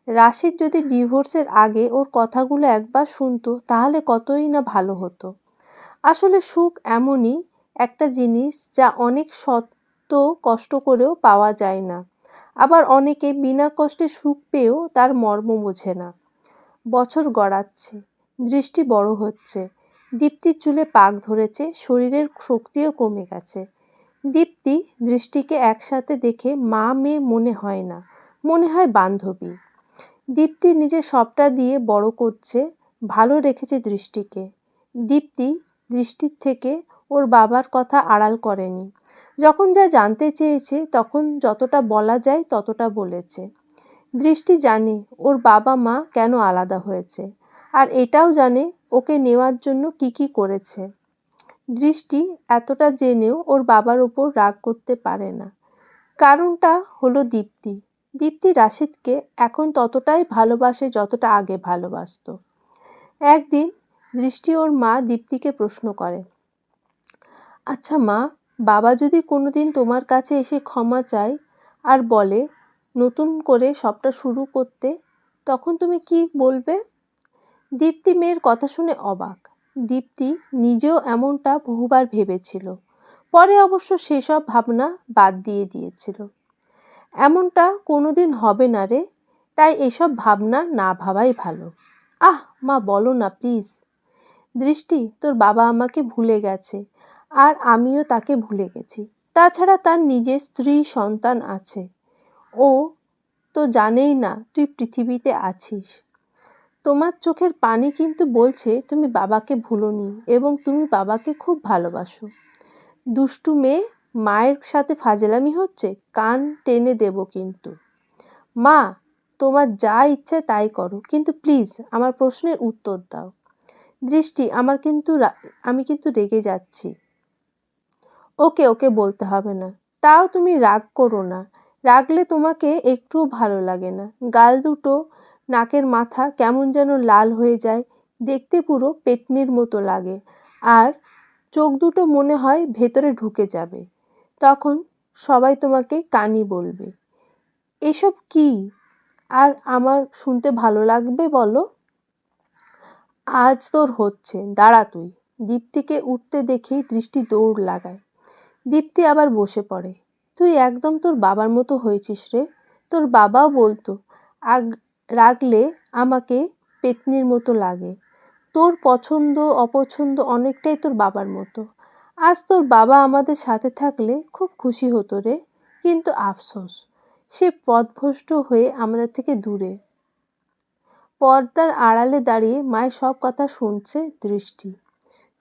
রাশিদ যদি ডিভোর্সের আগে ওর কথাগুলো একবার শুনতো তাহলে কতই না ভালো হতো। আসলে সুখ এমনই একটা জিনিস যা অনেক সত্য কষ্ট করেও পাওয়া যায় না। আবার অনেকে বিনা কষ্টে সুখ পেয়েও তার মর্ম বোঝে না। বছর গড়াচ্ছে, দৃষ্টি বড় হচ্ছে। দীপ্তির চুলে পাক ধরেছে, শরীরের শক্তিও কমে গেছে। দীপ্তি দৃষ্টিকে একসাথে দেখে মা মেয়ে মনে হয় না, মনে হয় বান্ধবী। দীপ্তি নিজের সবটা দিয়ে বড় করছে, ভালো রেখেছে দৃষ্টিকে। দীপ্তি দৃষ্টির থেকে ওর বাবার কথা আড়াল করেনি। যখন যা জানতে চেয়েছে তখন যতটা বলা যায় ততটা বলেছে। দৃষ্টি জানে ওর বাবা মা কেন আলাদা হয়েছে, আর এটাও জানে ওকে নেওয়ার জন্য কি করেছে। দৃষ্টি এতটা জেনেও ওর বাবার উপর রাগ করতে পারে না। কারণটা হলো দীপ্তি। দীপ্তি রাশিদকে এখন ততটাই ভালোবাসে যতটা আগে ভালোবাসতো। একদিন দৃষ্টি ওর মা দীপ্তিকে প্রশ্ন করে, আচ্ছা মা, বাবা যদি কোনোদিন তোমার কাছে এসে ক্ষমা চায় আর বলে নতুন করে সবটা শুরু করতে, তখন তুমি কি বলবে? দীপ্তি মেয়ের কথা শুনে অবাক। দীপ্তি নিজেও এমনটা বহুবার ভেবেছিল, পরে অবশ্য সেসব ভাবনা বাদ দিয়ে দিয়েছিল। এমনটা কোনোদিন হবে না রে, তাই এসব ভাবনা না ভাবাই ভালো। আহ মা, বলো না প্লিজ। দৃষ্টি, তোর বাবা আমাকে ভুলে গেছে আর আমিও তাকে ভুলে গেছি। তাছাড়া তার নিজের স্ত্রী সন্তান আছে। ও তো জানেই না তুই পৃথিবীতে আছিস। তোমার চোখের পানি কিন্তু বলছে তুমি বাবাকে ভুলোনি এবং তুমি বাবাকে খুব ভালোবাসো। দুষ্টু মেয়ে, মায়ের সাথে ফাজলামি হচ্ছে, কান টেনে দেব কিন্তু। মা, তোমার যা ইচ্ছে তাই করো, কিন্তু প্লিজ আমার প্রশ্নের উত্তর দাও। দৃষ্টি, আমি কিন্তু রেগে যাচ্ছি। ওকে ওকে বলতে হবে না। তাও তুমি রাগ করো না। রাগলে তোমাকে একটুও ভালো লাগে না। গাল দুটো, নাকের মাথা কেমন যেন লাল হয়ে যায়, দেখতে পুরো পেতনির মতো লাগে, আর চোখ দুটো মনে হয় ভেতরে ঢুকে যাবে। তখন সবাই তোমাকে কানি বলবে। এসব কি আর আমার শুনতে ভালো লাগবে বলো? আজ তোর হচ্ছে, দাঁড়া তুই। দীপ্তিকে উঠতে দেখেই দৃষ্টি দৌড় লাগায়। দীপ্তি আবার বসে পড়ে। তুই একদম তোর বাবার মতো হয়েছিস রে। তোর বাবাও বলতো রাগলে আমাকে পেতনির মতো লাগে। তোর পছন্দ অপছন্দ অনেকটাই তোর বাবার মতো। আজ তোর বাবা আমাদের সাথে থাকলে খুব খুশি হতো রে, কিন্তু আফসোস, সে পথভ্রষ্ট হয়ে আমাদের থেকে দূরে। পর্দার আড়ালে দাঁড়িয়ে মায়ের সব কথা শুনছে দৃষ্টি।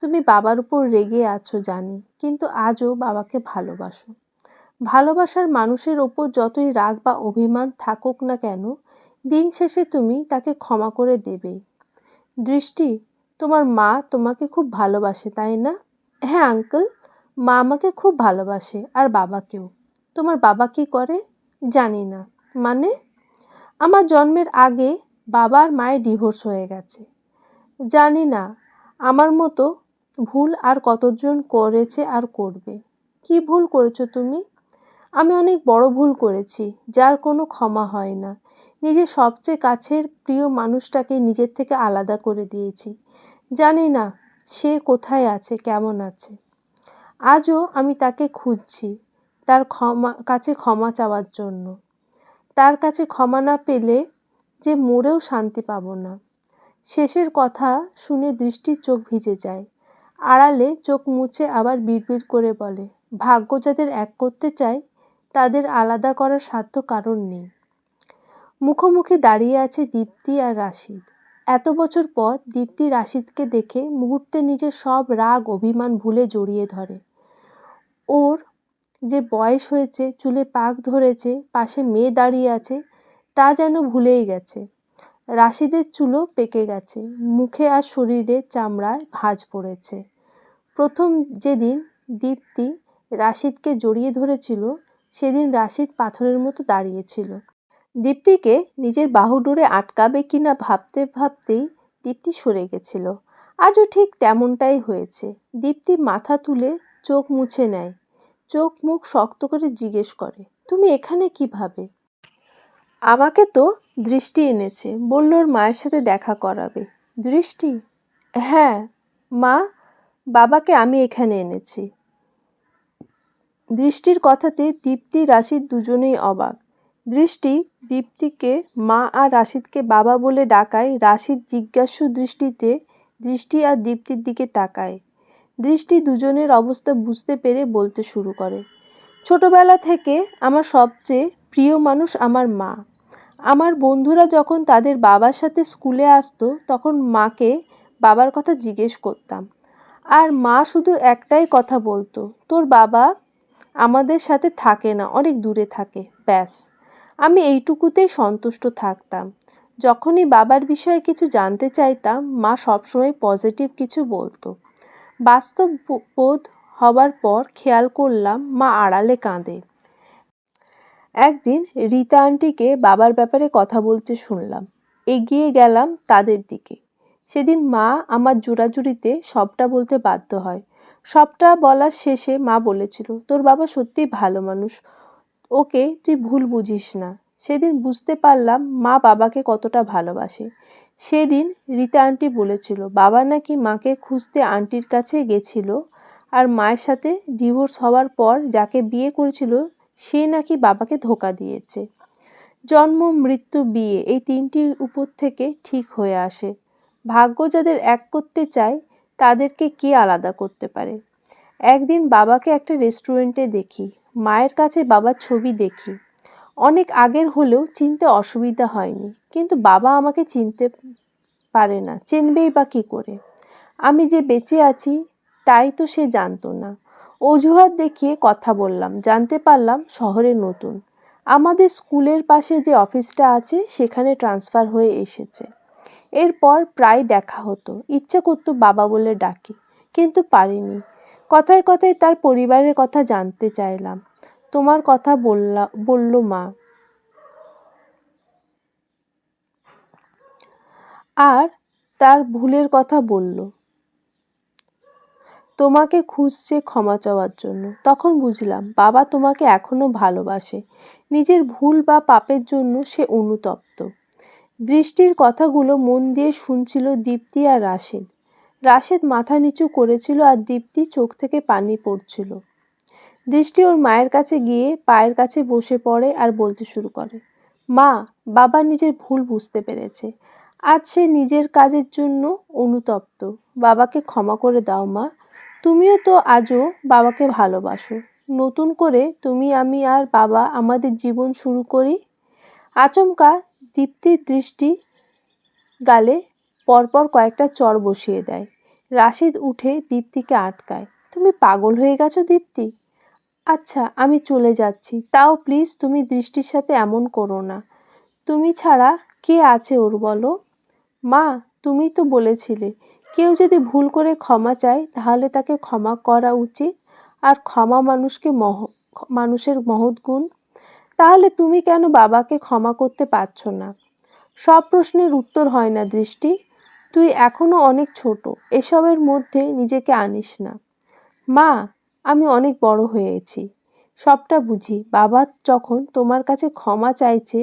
তুমি বাবার উপর রেগে আছো জানি, কিন্তু আজও বাবাকে ভালোবাসো। ভালোবাসার মানুষের ওপর যতই রাগ বা অভিমান থাকুক না কেন, দিন শেষে তুমি তাকে ক্ষমা করে দেবেই। দৃষ্টি, তোমার মা তোমাকে খুব ভালোবাসে তাই না? হ্যাঁ আঙ্কেল, মা আমাকে খুব ভালোবাসে আর বাবাকেও। তোমার বাবা কি করে? জানি না। মানে? আমার জন্মের আগে বাবা আর মায়ের ডিভোর্স হয়ে গেছে। জানি না আমার মতো ভুল আর কতজন করেছে আর করবে। কি ভুল করেছো তুমি? আমি অনেক বড় ভুল করেছি, যার কোনো ক্ষমা হয় না। নিজের সবচেয়ে কাছের প্রিয় মানুষটাকে নিজের থেকে আলাদা করে দিয়েছি। জানি না সে কোথায় আছে, কেমন আছে। আজও আমি তাকে খুঁজছি, তার কাছে ক্ষমা চাওয়ার জন্য। তার কাছে ক্ষমা না পেলে যে মরেও শান্তি পাবো না। শেষের কথা শুনে দৃষ্টির চোখ ভিজে যায়। আড়ালে চোখ মুছে আবার বিড়বিড় করে বলে, ভাগ্য যাদের এক করতে চায় তাদের আলাদা করার সাধ্য কারণ নেই। মুখোমুখি দাঁড়িয়ে আছে দীপ্তি আর রাশিদ। এত বছর পর দীপ্তি রাশিদকে দেখে মুহূর্তে নিজের সব রাগ অভিমান ভুলে জড়িয়ে ধরে। ওর যে বয়স হয়েছে, চুলে পাক ধরেছে, পাশে মেয়ে দাঁড়িয়ে আছে, তা যেন ভুলেই গেছে। রাশিদের চুলও পেকে গেছে, মুখে আর শরীরে চামড়ায় ভাঁজ পড়েছে। প্রথম যেদিন দীপ্তি রাশিদকে জড়িয়ে ধরেছিল, সেদিন রাশিদ পাথরের মতো দাঁড়িয়েছিল। দীপ্তিকে নিজের বাহুডোরে আটকাবে কিনা ভাবতে ভাবতেই দীপ্তি সরে গেছিল। আজও ঠিক তেমনটাই হয়েছে। দীপ্তি মাথা তুলে চোখ মুছে নেয়, চোখ মুখ শক্ত করে জিজ্ঞেস করে, তুমি এখানে কিভাবে? আমাকে তো দৃষ্টি এনেছে, বলল ওর মায়ের সাথে দেখা করাবে। দৃষ্টি? হ্যাঁ মা, বাবাকে আমি এখানে এনেছি। দৃষ্টির কথাতে দীপ্তি রাশিদ দুজনেই অবাক। দৃষ্টি দীপ্তিকে মা আর রাশিদকে বাবা বলে ডাকায় রাশিদ জিজ্ঞাসু দৃষ্টিতে দৃষ্টি আর দীপ্তির দিকে তাকায়। দৃষ্টি দুজনের অবস্থা বুঝতে পেরে বলতে শুরু করে, ছোটবেলা থেকে আমার সবচেয়ে প্রিয় মানুষ আমার মা। আমার বন্ধুরা যখন তাদের বাবার সাথে স্কুলে আসতো তখন মাকে বাবার কথা জিজ্ঞেস করতাম, আর মা শুধু একটাই কথা বলতো, তোর বাবা আমাদের সাথে থাকে না, অনেক দূরে থাকে, ব্যাস। আমি এইটুকুতেই সন্তুষ্ট থাকতাম। যখনই বাবার বিষয়ে কিছু জানতে চাইতাম মা সবসময় পজিটিভ কিছু বলতো। বাস্তব বোধ হবার পর খেয়াল করলাম মা আড়ালে কাঁদে। একদিন রীতা আন্টিকে বাবার ব্যাপারে কথা বলতে শুনলাম। এগিয়ে গেলাম তাদের দিকে। সেদিন মা আমার জোরাজুরিতে সবটা বলতে বাধ্য হয়। সবটা বলার শেষে মা বলেছিল, তোর বাবা সত্যিই ভালো মানুষ, ওকে তুই ভুল বুঝিস না। সেদিন বুঝতে পারলাম মা বাবাকে কতটা ভালোবাসে। সেদিন রীতা আন্টি বলেছিল বাবা নাকি মাকে খুঁজতে আন্টির কাছে গেছিল, আর মায়ের সাথে ডিভোর্স হওয়ার পর যাকে বিয়ে করেছিল সে নাকি বাবাকে ধোঁকা দিয়েছে। জন্ম, মৃত্যু, বিয়ে, এই তিনটি উপর থেকে ঠিক হয়ে আসে। ভাগ্য যাদের এক করতে চায় তাদেরকে কে আলাদা করতে পারে? একদিন বাবাকে একটা রেস্টুরেন্টে দেখি, মায়ের কাছে বাবার ছবি দেখি। অনেক আগের হলেও চিনতে অসুবিধা হয়নি, কিন্তু বাবা আমাকে চিনতে পারে না, চিনবেই বা কী করে? আমি যে বেঁচে আছি তাই তো সে জানতো না। অজুহাত দেখিয়ে কথা বললাম, জানতে পারলাম শহরে নতুন, আমাদের স্কুলের পাশে যে অফিসটা আছে সেখানে ট্রান্সফার হয়ে এসেছে। এরপর প্রায় দেখা হতো, ইচ্ছা করতো বাবা বলে ডাকি, কিন্তু পারিনি। কথায় কথায় তার পরিবারের কথা জানতে চাইলাম। তোমার কথা বলল মা, আর তার ভুলের কথা বলল, তোমাকে খুঁজছে ক্ষমা চাওয়ার জন্য। তখন বুঝলাম বাবা তোমাকে এখনো ভালোবাসে, নিজের ভুল বা পাপের জন্য সে অনুতপ্ত। দৃষ্টির কথাগুলো মন দিয়ে শুনছিল দীপ্তি আর রাশিদ। রাশিদ মাথা নিচু করেছিল আর দীপ্তি চোখ থেকে পানি পড়ছিল। দৃষ্টি ওর মায়ের কাছে গিয়ে পায়ের কাছে বসে পড়ে আর বলতে শুরু করে, মা, বাবা নিজের ভুল বুঝতে পেরেছে, আজ সে নিজের কাজের জন্য অনুতপ্ত। বাবাকে ক্ষমা করে দাও মা, তুমিও তো আজও বাবাকে ভালোবাসো। নতুন করে তুমি, আমি আর বাবা আমাদের জীবন শুরু করি। আচমকা দীপ্তির দৃষ্টি গালে পরপর কয়েকটা চড় বসিয়ে দেয়। রাশিদ উঠে দীপ্তিকে আটকায়, তুমি পাগল হয়ে গেছো দীপ্তি? আচ্ছা আমি চলে যাচ্ছি, তাও প্লিজ তুমি দৃষ্টির সাথে এমন করো না। তুমি ছাড়া কে আছে ওর বলো? মা, তুমি তো বলেছিলে কেউ যদি ভুল করে ক্ষমা চায় তাহলে তাকে ক্ষমা করা উচিত, আর ক্ষমা মানুষের মহৎ গুণ। তাহলে তুমি কেন বাবাকে ক্ষমা করতে পারছো না? সব প্রশ্নের উত্তর হয় না দৃষ্টি, তুই এখনো অনেক ছোট, এসবের মধ্যে নিজেকে আনিস না। মা, আমি অনেক বড় হয়েছি, সবটা বুঝি। বাবা যখন তোমার কাছে ক্ষমা চাইছে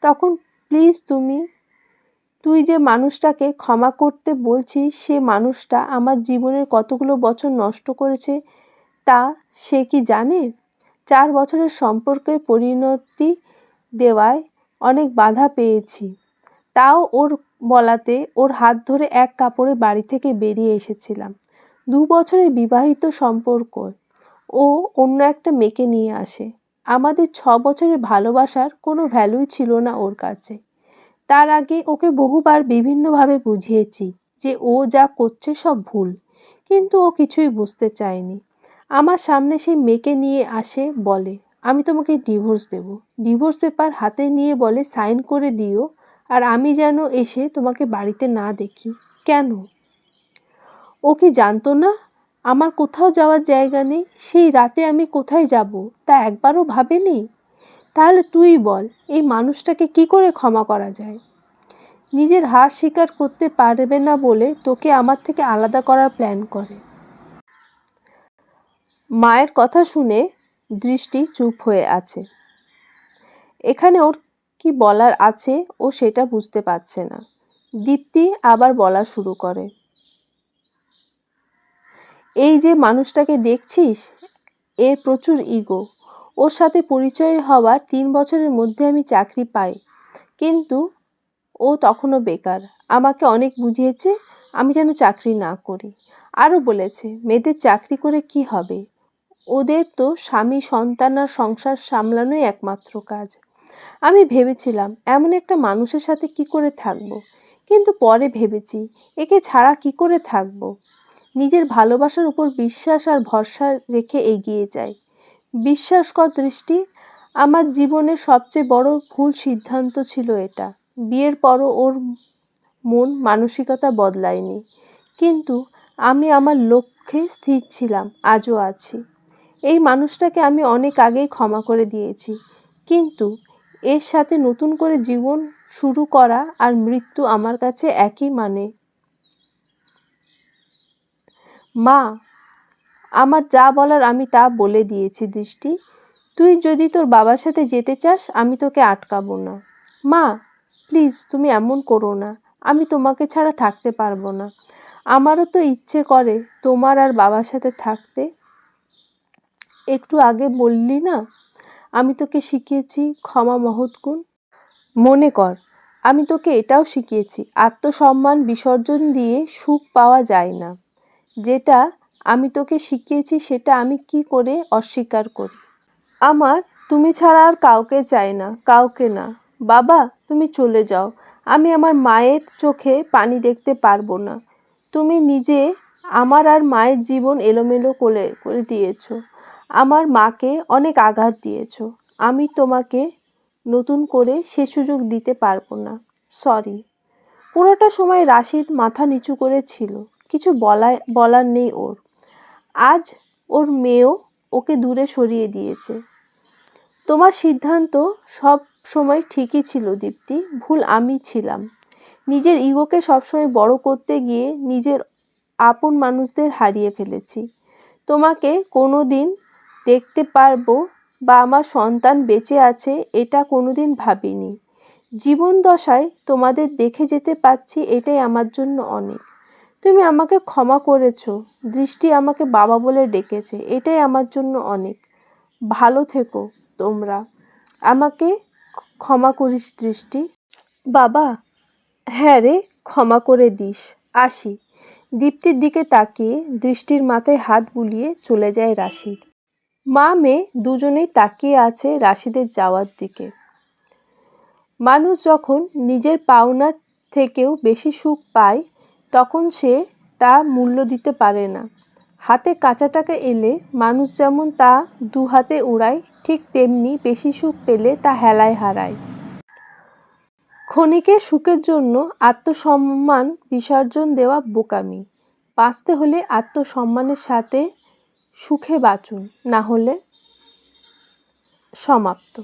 তখন প্লিজ তুই যে মানুষটাকে ক্ষমা করতে বলছিস সে মানুষটা আমার জীবনের কতগুলো বছর নষ্ট করেছে তা সে কি জানে? 4 বছরের সম্পর্কে পরিণতি দেওয়ায় অনেক বাধা পেয়েছি, তাও ওর বলাতে ওর হাত ধরে এক কাপড়ে বাড়ি থেকে বেরিয়ে এসেছিলাম। 2 বছরের বিবাহিত সম্পর্ক, ও অন্য একটা মেয়েকে নিয়ে আসে। আমাদের 6 বছরের ভালোবাসার কোনো ভ্যালুই ছিল না ওর কাছে। তার আগে ওকে বহুবার বিভিন্নভাবে বুঝিয়েছি যে ও যা করছে সব ভুল, কিন্তু ও কিছুই বুঝতে চায়নি। আমার সামনে সেই মেয়েকে নিয়ে আসে, বলে আমি তোমাকে ডিভোর্স দেব। ডিভোর্স পেপার হাতে নিয়ে বলে সাইন করে দিও, আর আমি যেন এসে তোমাকে বাড়িতে না দেখি। কেন? ও কি জানতো না আমার কোথাও যাওয়ার জায়গা নেই? সেই রাতে আমি কোথায় যাব তা একবারও ভাবেনি? তাহলে তুই বল এই মানুষটাকে কি করে ক্ষমা করা যায়? নিজের হার স্বীকার করতে পারবে না বলে তোকে আমার থেকে আলাদা করার প্ল্যান করে। মায়ের কথা শুনে দৃষ্টি চুপ হয়ে আছে। এখানে ওর কি বলার আছে ও সেটা বুঝতে পারছে না। দীপ্তি আবার বলা শুরু করে, এই যে মানুষটাকে দেখছিস এর প্রচুর ইগো। ওর সাথে পরিচয় হওয়ার 3 বছরের মধ্যে আমি চাকরি পাই, কিন্তু ও তখনও বেকার। আমাকে অনেক বুঝিয়েছে আমি যেন চাকরি না করি। আরও বলেছে মেয়েদের চাকরি করে কি হবে, ওদের তো স্বামী সন্তান আর সংসার সামলানোই একমাত্র কাজ। আমি ভেবেছিলাম এমন একটা মানুষের সাথে কি করে থাকবো, কিন্তু পরে ভেবেছি একে ছাড়া কি করে থাকবো। নিজের ভালোবাসার উপর বিশ্বাস আর ভরসা রেখে এগিয়ে যাই। বিশ্বাস কর দৃষ্টি, আমার জীবনের সবচেয়ে বড় ভুল সিদ্ধান্ত ছিল এটা। বিয়ের পরও ওর মন মানসিকতা বদলায়নি, কিন্তু আমি আমার লক্ষ্যে স্থির ছিলাম, আজও আছি। এই মানুষটাকে আমি অনেক আগেই ক্ষমা করে দিয়েছি, কিন্তু এর সাথে নতুন করে জীবন শুরু করা আর মৃত্যু আমার কাছে একই মানে। মা, আমার যা বলার আমি তা বলে দিয়েছি দৃষ্টি। তুই যদি তোর বাবার সাথে যেতে চাস আমি তোকে আটকাবো না। মা প্লিজ তুমি এমন করো না, আমি তোমাকে ছাড়া থাকতে পারবো না। আমারও তো ইচ্ছে করে তোমার আর বাবার সাথে থাকতে। একটু আগে বললি না আমি তোকে শিখিয়েছি ক্ষমা মহৎ গুণ। মনে কর আমি তোকে এটাও শিখিয়েছি আত্মসম্মান বিসর্জন দিয়ে সুখ পাওয়া যায় না। যেটা আমি তোকে শিখিয়েছি সেটা আমি কি করে অস্বীকার করি? আমার তুমি ছাড়া আর কাউকে চাই না, কাউকে না। বাবা তুমি চলে যাও, আমি আমার মায়ের চোখে পানি দেখতে পারবো না। তুমি নিজে আমার আর মায়ের জীবন এলোমেলো করে দিয়েছো। আমার মাকে অনেক আঘাত দিয়েছো। আমি তোমাকে নতুন করে সে সুযোগ দিতে পারবো না। সরি। পুরোটা সময় রাশিদ মাথা নিচু করে ছিল, কিছু বলার নেই ওর। আজ ওর মেয়েও ওকে দূরে সরিয়ে দিয়েছে। তোমার সিদ্ধান্ত সব সময় ঠিকই ছিল দীপ্তি, ভুল আমি ছিলাম। নিজের ইগোকে সবসময় বড় করতে গিয়ে নিজের আপন মানুষদের হারিয়ে ফেলেছি। তোমাকে কোনোদিন দেখতে পারবো বা আমার সন্তান বেঁচে আছে এটা কোনোদিন ভাবিনি। জীবন দশায় তোমাদের দেখে যেতে পারছি এটাই আমার জন্য অনেক। তুমি আমাকে ক্ষমা করেছো, দৃষ্টি আমাকে বাবা বলে ডেকেছে, এটাই আমার জন্য অনেক। ভালো থেকো তোমরা। আমাকে ক্ষমা করিস দৃষ্টি। বাবা, হ্যাঁ রে, ক্ষমা করে দিস। আসি। দীপ্তির দিকে তাকিয়ে দৃষ্টির মাথায় হাত বুলিয়ে চলে যায় রাশিদ। মা মেয়ে দুজনেই তাকিয়ে আছে রাশিদের যাওয়ার দিকে। মানুষ যখন নিজের পাওনার থেকেও বেশি সুখ পায় তখন সে তা মূল্য দিতে পারে না। হাতে কাঁচা টাকা এলে মানুষ যেমন তা 2 হাতে উড়ায়, ঠিক তেমনি বেশি সুখ পেলে তা হেলায় হারায়। ক্ষণিকের সুখের জন্য আত্মসম্মান বিসর্জন দেওয়া বোকামি। বাঁচতে হলে আত্মসম্মানের সাথে সুখে বাঁচুন, না হলে সমাপ্ত।